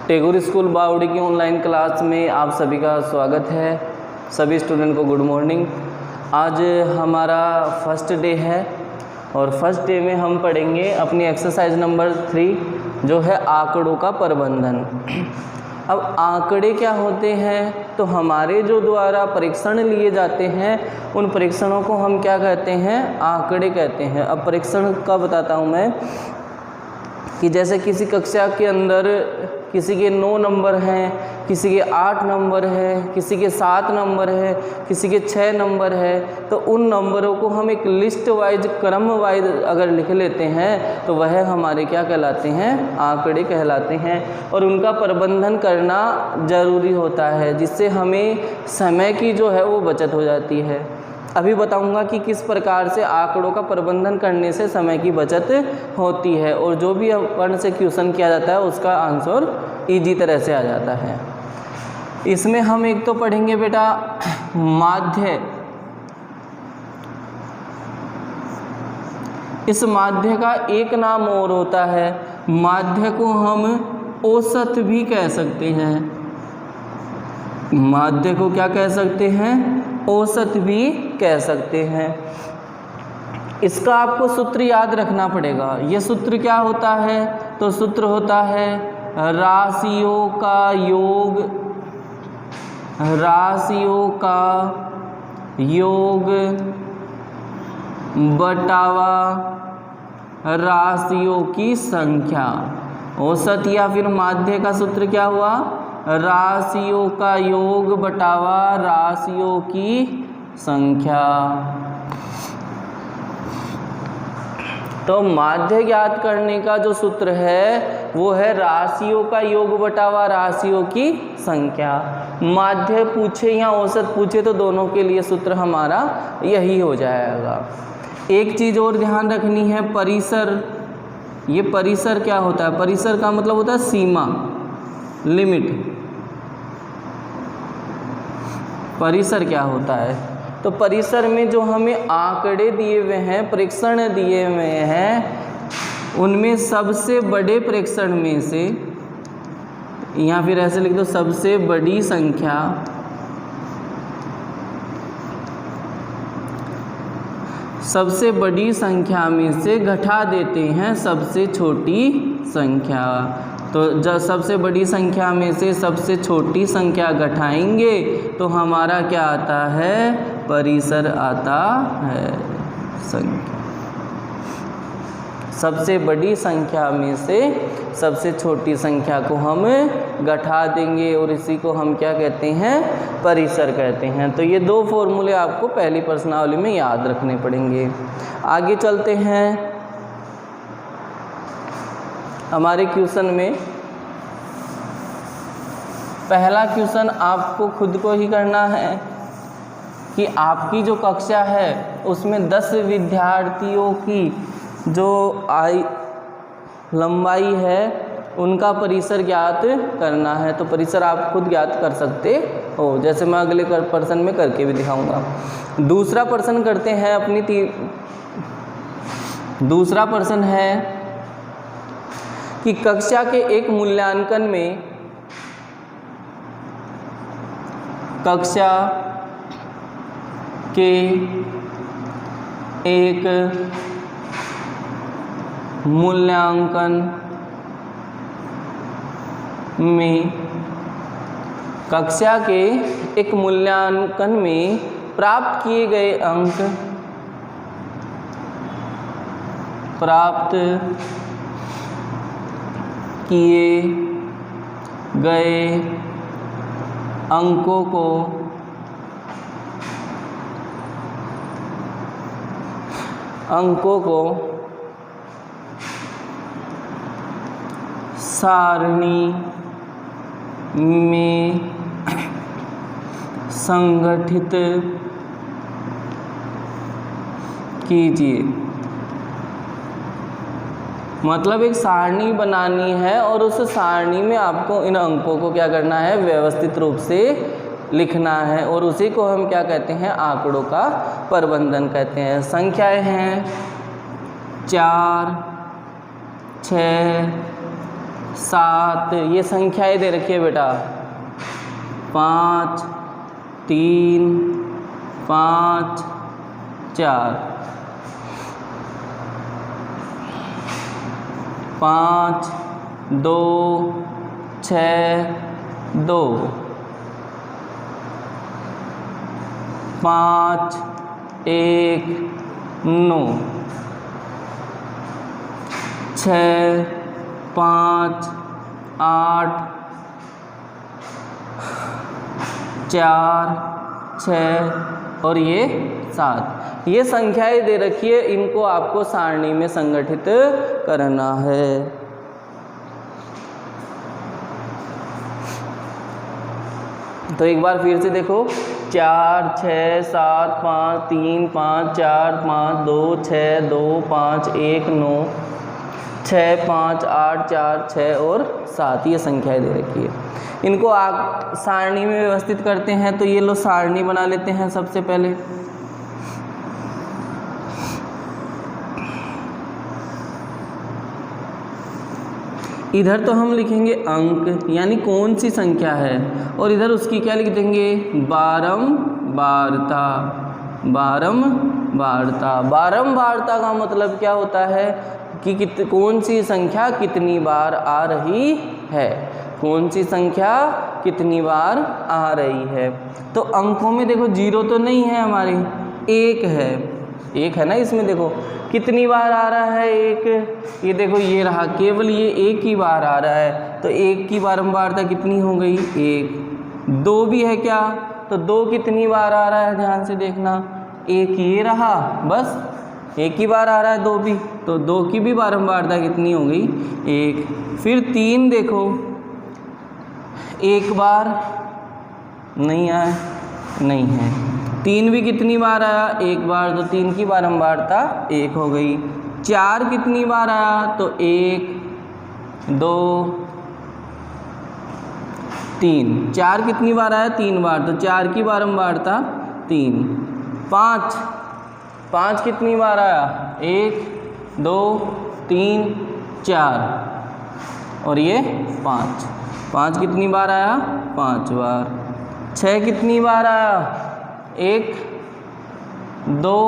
Tagore school बावड़ी की online class में आप सभी का स्वागत है। सभी स्टूडेंट को गुड मॉर्निंग। आज हमारा फर्स्ट डे है और फर्स्ट डे में हम पढ़ेंगे अपनी एक्सरसाइज नंबर 3 जो है आंकड़ों का प्रबंधन। अब आंकड़े क्या होते हैं, तो हमारे जो द्वारा परीक्षण लिए जाते हैं उन परीक्षणों को हम क्या कहते हैं, आंकड़े कहते हैं। अब परीक्षण का बताता हूँ मैं कि जैसे किसी कक्षा के अंदर किसी के 9 नंबर हैं, किसी के 8 नंबर है, किसी के 7 नंबर है, किसी के 6 नंबर है, तो उन नंबरों को हम एक लिस्ट वाइज क्रम वाइज अगर लिख लेते हैं तो वह हमारे क्या कहलाते हैं, आंकड़े कहलाते हैं। और उनका प्रबंधन करना ज़रूरी होता है जिससे हमें समय की जो है वो बचत हो जाती है। अभी बताऊंगा कि किस प्रकार से आंकड़ों का प्रबंधन करने से समय की बचत होती है और जो भी अपन से क्वेश्चन किया जाता है उसका आंसर इजी तरह से आ जाता है। इसमें हम एक तो पढ़ेंगे बेटा माध्य। इस माध्य का एक नाम और होता है, माध्य को हम औसत भी कह सकते हैं। माध्य को क्या कह सकते हैं, औसत भी कह सकते हैं। इसका आपको सूत्र याद रखना पड़ेगा। ये सूत्र क्या होता है, तो सूत्र होता है राशियों का योग, राशियों का योग बटावा राशियों की संख्या। औसत या फिर माध्य का सूत्र क्या हुआ, राशियों का योग बटावा राशियों की संख्या। तो माध्य ज्ञात करने का जो सूत्र है वो है राशियों का योग बटावा राशियों की संख्या। माध्य पूछे या औसत पूछे तो दोनों के लिए सूत्र हमारा यही हो जाएगा। एक चीज़ और ध्यान रखनी है, परिसर। ये परिसर क्या होता है, परिसर का मतलब होता है सीमा, लिमिट। परिसर क्या होता है, तो परिसर में जो हमें आंकड़े दिए हुए हैं, प्रेक्षण दिए हुए हैं, उनमें सबसे बड़े प्रेक्षण में से, या फिर ऐसे लिख दो सबसे बड़ी संख्या, सबसे बड़ी संख्या में से घटा देते हैं सबसे छोटी संख्या। तो जब सबसे बड़ी संख्या में से सबसे छोटी संख्या घटाएंगे तो हमारा क्या आता है, परिसर आता है। संख्या सबसे बड़ी संख्या में से सबसे छोटी संख्या को हम घटा देंगे और इसी को हम क्या कहते हैं, परिसर कहते हैं। तो ये 2 फॉर्मूले आपको पहली प्रश्नावली में याद रखने पड़ेंगे। आगे चलते हैं हमारे क्वेश्चन में। पहला क्वेश्चन आपको खुद को ही करना है कि आपकी जो कक्षा है उसमें 10 विद्यार्थियों की जो लंबाई है उनका परिसर ज्ञात करना है। तो परिसर आप खुद ज्ञात कर सकते हो, जैसे मैं अगले प्रश्न में करके भी दिखाऊंगा। दूसरा प्रश्न करते हैं दूसरा प्रश्न है कि कक्षा के एक मूल्यांकन में, कक्षा के एक मूल्यांकन में, कक्षा के एक मूल्यांकन में प्राप्त किए गए अंक, प्राप्त किए गए अंकों को सारणी में संगठित कीजिए। मतलब एक सारणी बनानी है और उस सारणी में आपको इन अंकों को क्या करना है, व्यवस्थित रूप से लिखना है और उसी को हम क्या कहते हैं, आंकड़ों का प्रबंधन कहते हैं। संख्याएं हैं 4, 6, 7, ये संख्याएं दे रखी है बेटा, 5 3 5 4, 5 2 6 2, 5 1 9, 6 5 8 4 6 और ये 7, ये संख्याएं दे रखी है, इनको आपको सारणी में संगठित करना है। तो एक बार फिर से देखो, 4 6 7 5 3 5 4 5 2 6 2 5 1 9 6 5 8 4 6 और 7, ये संख्याएं दे रखी है। इनको आप सारणी में व्यवस्थित करते हैं। तो ये लो सारणी बना लेते हैं सबसे पहले। इधर तो हम लिखेंगे अंक, यानी कौन सी संख्या है, और इधर उसकी क्या लिख देंगे, बारंबारता। बारंबारता, बारंबारता का मतलब क्या होता है कि कौन सी संख्या कितनी बार आ रही है, कौन सी संख्या कितनी बार आ रही है। तो अंकों में देखो 0 तो नहीं है हमारे, 1 है, 1 है ना इसमें। देखो कितनी बार आ रहा है 1, ये देखो ये रहा, केवल ये 1 ही बार आ रहा है। तो 1 की बारंबारता कितनी हो गई, 1। 2 भी है क्या, तो 2 कितनी बार आ रहा है, ध्यान से देखना, 1 ये रहा, बस 1 ही बार आ रहा है 2 भी, तो 2 की भी बारंबारता कितनी हो गई, 1। फिर 3 देखो, 1 बार नहीं आया, नहीं है। 3 भी कितनी बार आया, 1 बार, तो 3 की बारंबारता 1 हो गई। 4 कितनी बार आया, तो 1 2 3, 4 कितनी बार आया, 3 बार, तो 4 की बारंबारता 3। 5 कितनी बार आया, 1 2 3 4, और ये 5 कितनी बार आया, 5 बार। 6 कितनी बार आया, 1 2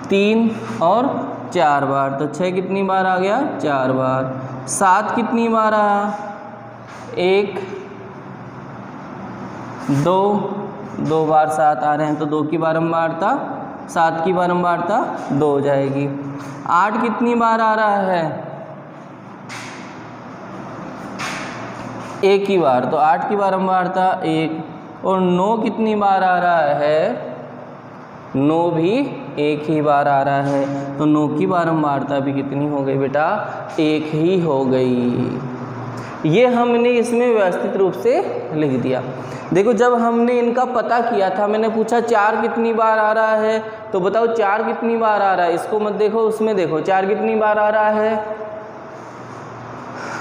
3 और 4 बार, तो 6 कितनी बार आ गया, 4 बार। 7 कितनी बार आया, 1 2 बार 7 आ रहे हैं, तो 2 की बारंबारता, 7 की बारंबारता 2 हो जाएगी। 8 कितनी बार आ रहा है, 1 ही बार, तो 8 की बारंबारता 1। और 9 कितनी बार आ रहा है, 9 भी 1 ही बार आ रहा है, तो 9 की बारंबारता भी कितनी हो गई बेटा, 1 ही हो गई। ये हमने इसमें व्यवस्थित रूप से लिख दिया। देखो जब हमने इनका पता किया था, मैंने पूछा 4 कितनी बार आ रहा है, तो बताओ 4 कितनी बार आ रहा है, इसको मत देखो, उसमें देखो 4 कितनी बार आ रहा है,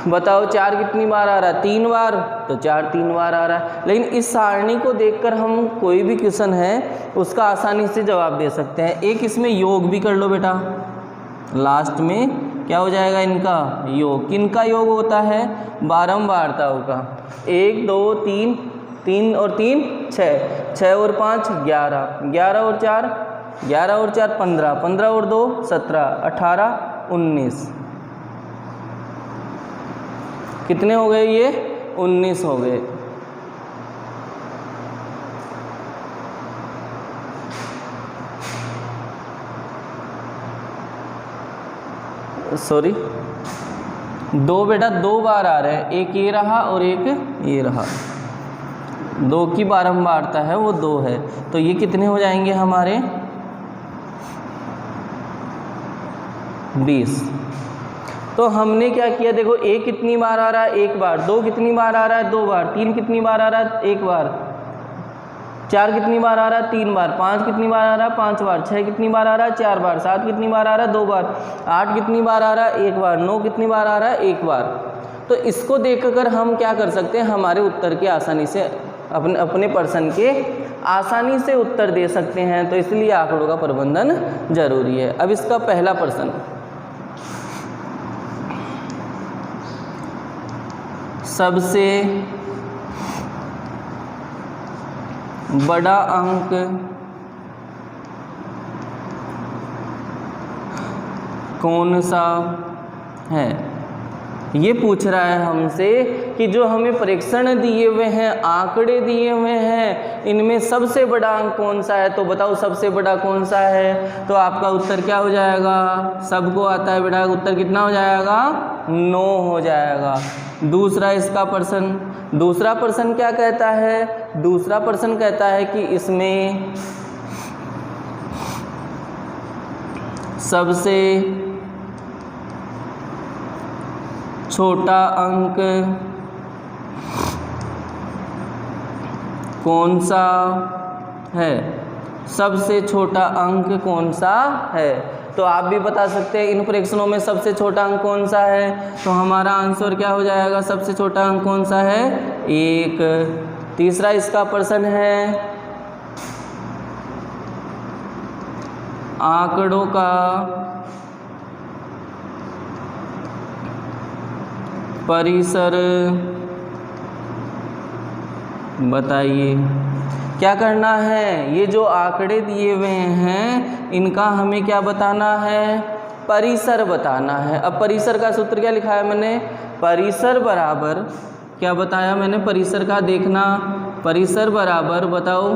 बताओ 4 कितनी बार आ रहा है, 3 बार, तो 4 3 बार आ रहा है। लेकिन इस सारणी को देखकर हम कोई भी क्वेश्चन है उसका आसानी से जवाब दे सकते हैं। एक इसमें योग भी कर लो बेटा, लास्ट में क्या हो जाएगा इनका योग। किनका योग होता है, बारंबारताओं का। 1 2 3, 3 और 3 6, 6 और 5 11, 11 और 4 11 और 4 15, 15 और 2 17, 18 19, कितने हो गए, ये 19 हो गए। सॉरी, 2 बेटा 2 बार आ रहे हैं, एक ये रहा और एक ये रहा, 2 की बारंबारता है वो 2 है, तो ये कितने हो जाएंगे हमारे 20। तो हमने क्या किया, देखो 1 कितनी बार आ रहा है, 1 बार, 2 कितनी बार आ रहा है, 2 बार, 3 कितनी बार आ रहा है, 1 बार, 4 कितनी बार आ रहा है, 3 बार, 5 कितनी बार आ रहा है, 5 बार, 6 कितनी बार आ रहा है, 4 बार, 7 कितनी बार आ रहा है, 2 बार, 8 कितनी बार आ रहा है, 1 बार, 9 कितनी बार आ रहा है, 1 बार। तो इसको देखकर हम क्या कर सकते हैं, हमारे उत्तर के आसानी से अपने प्रश्न के आसानी से उत्तर दे सकते हैं। तो इसलिए आंकड़ों का प्रबंधन जरूरी है। अब इसका पहला प्रश्न, सबसे बड़ा अंक कौन सा है। ये पूछ रहा है हमसे कि जो हमें परीक्षण दिए हुए हैं, आंकड़े दिए हुए हैं, इनमें सबसे बड़ा अंक कौन सा है। तो बताओ सबसे बड़ा कौन सा है। तो आपका उत्तर क्या हो जाएगा, सबको आता है बेटा, उत्तर कितना हो जाएगा, 9 हो जाएगा। दूसरा इसका प्रश्न, दूसरा प्रश्न क्या कहता है, दूसरा प्रश्न कहता है कि इसमें सबसे छोटा अंक कौन सा है, सबसे छोटा अंक कौन सा है। तो आप भी बता सकते हैं इन परीक्षणों में सबसे छोटा अंक कौन सा है। तो हमारा आंसर क्या हो जाएगा, सबसे छोटा अंक कौन सा है, 1। तीसरा इसका प्रश्न है आंकड़ों का परिसर बताइए। क्या करना है, ये जो आंकड़े दिए हुए हैं इनका हमें क्या बताना है, परिसर बताना है। अब परिसर का सूत्र क्या लिखा है मैंने, परिसर बराबर क्या बताया मैंने, परिसर का देखना, परिसर बराबर बताओ,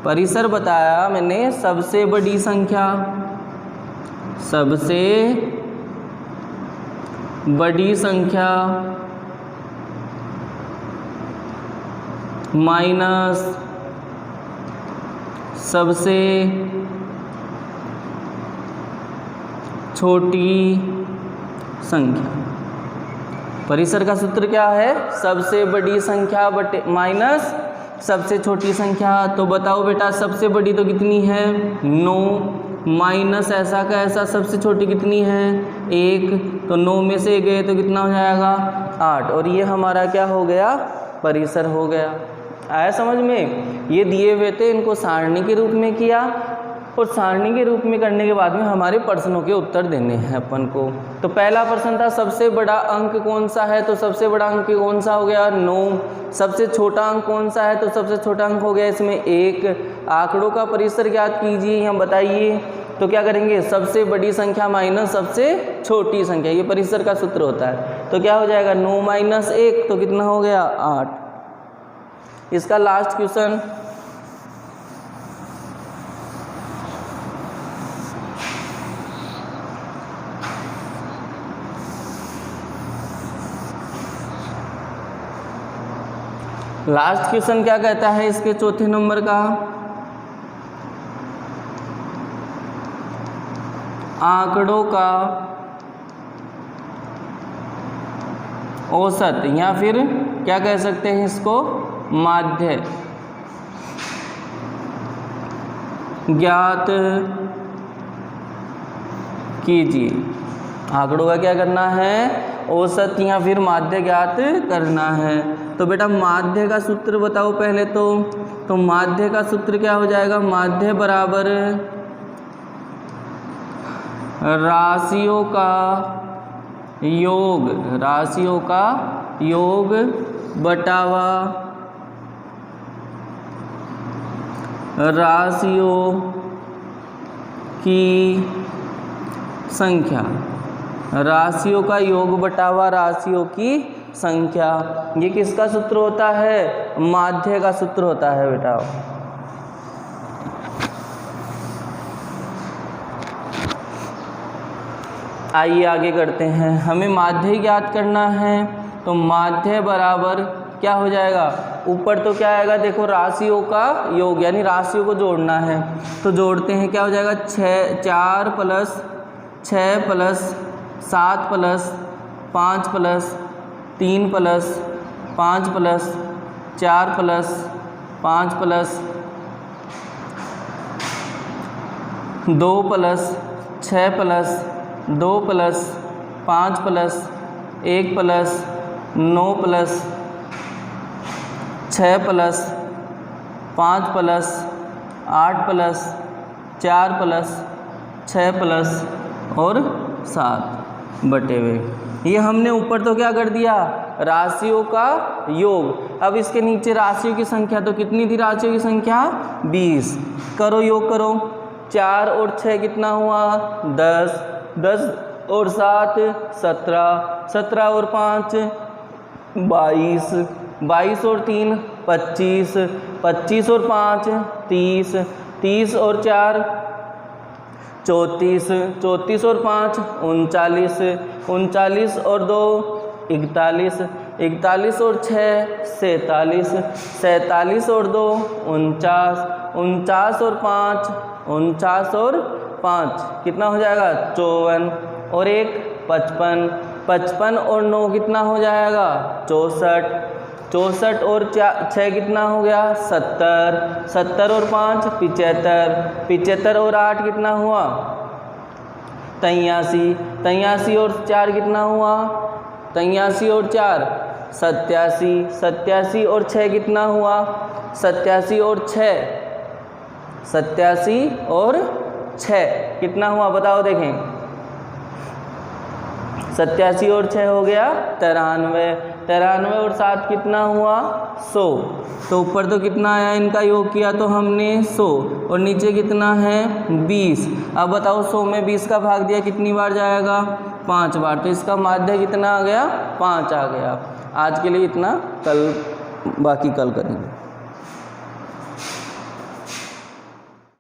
परिसर बताया मैंने सबसे बड़ी संख्या, सबसे बड़ी संख्या माइनस सबसे छोटी संख्या। परिसर का सूत्र क्या है, सबसे बड़ी संख्या बटे माइनस सबसे छोटी संख्या। तो बताओ बेटा सबसे बड़ी तो कितनी है, 9, माइनस ऐसा का ऐसा सबसे छोटी कितनी है, 1। तो 9 में से गए तो कितना हो जाएगा, 8। और ये हमारा क्या हो गया, परिसर हो गया। आया समझ में। ये दिए हुए थे, इनको सारणी के रूप में किया और सारणी के रूप में करने के बाद में हमारे प्रश्नों के उत्तर देने हैं अपन को। तो पहला प्रश्न था सबसे बड़ा अंक कौन सा है, तो सबसे बड़ा अंक कौन सा हो गया, 9। सबसे छोटा अंक कौन सा है, तो सबसे छोटा अंक हो गया इसमें 1। आंकड़ों का परिसर ज्ञात कीजिए, यहाँ बताइए। तो क्या करेंगे, सबसे बड़ी संख्या माइनस सबसे छोटी संख्या, ये परिसर का सूत्र होता है। तो क्या हो जाएगा, 9 माइनस 1 तो कितना हो गया, 8। इसका लास्ट क्वेश्चन, लास्ट क्वेश्चन क्या कहता है इसके चौथे नंबर का, आंकड़ों का औसत या फिर क्या कह सकते हैं इसको, माध्य ज्ञात कीजिए। आंकड़ों का क्या करना है, औसत या फिर माध्य ज्ञात करना है। तो बेटा माध्य का सूत्र बताओ पहले तो माध्य का सूत्र क्या हो जाएगा, माध्य बराबर राशियों का योग, राशियों का योग बटावा राशियों की संख्या, राशियों का योग बटावा राशियों की संख्या। ये किसका सूत्र होता है, माध्य का सूत्र होता है बेटा। आइए आगे करते हैं, हमें माध्य ज्ञात करना है। तो माध्य बराबर क्या हो जाएगा, ऊपर तो क्या आएगा देखो, राशियों का योग यानी राशियों को जोड़ना है। तो जोड़ते हैं, क्या हो जाएगा, 4 plus 6 plus 7 plus 5 plus 3 plus 5 plus 4 plus 5 plus 2 plus 6 plus 2 plus 5 plus 1 plus 9 plus 6 plus 5 plus 8 plus 4 plus 6 plus और 7। बटे हुए। ये हमने ऊपर तो क्या कर दिया, राशियों का योग। अब इसके नीचे राशियों की संख्या, तो कितनी थी राशियों की संख्या, 20। करो योग करो, 4 और 6 कितना हुआ, 10, 10 और 7 17, 17 और 5 22, 22 और 3 25, 25 और 5 30, 30 और 4 34, 34 और 5 39, 39 और 2 41, 41 और 6 47, 47 और 2 49, 49 और 5 49 और 5 कितना हो जाएगा, 54 और 1 55, 55 और 9 कितना हो जाएगा, 64, 64 और 6 कितना हो गया, 70, 70 और 5 75, 75 और 8 कितना हुआ, 83, 83 और 4 कितना हुआ, 83 और 4 87, 87 और 6 कितना हुआ, 87 और 6 87 और 6 कितना हुआ, बताओ देखें, 87 और 6 हो गया 93, 93 और 7 कितना हुआ, 100। तो ऊपर तो कितना आया, इनका योग किया तो हमने 100, और नीचे कितना है 20। अब बताओ 100 में 20 का भाग दिया कितनी बार जाएगा, 5 बार। तो इसका माध्य कितना आ गया, 5 आ गया। आज के लिए इतना, कल बाकी कल करेंगे।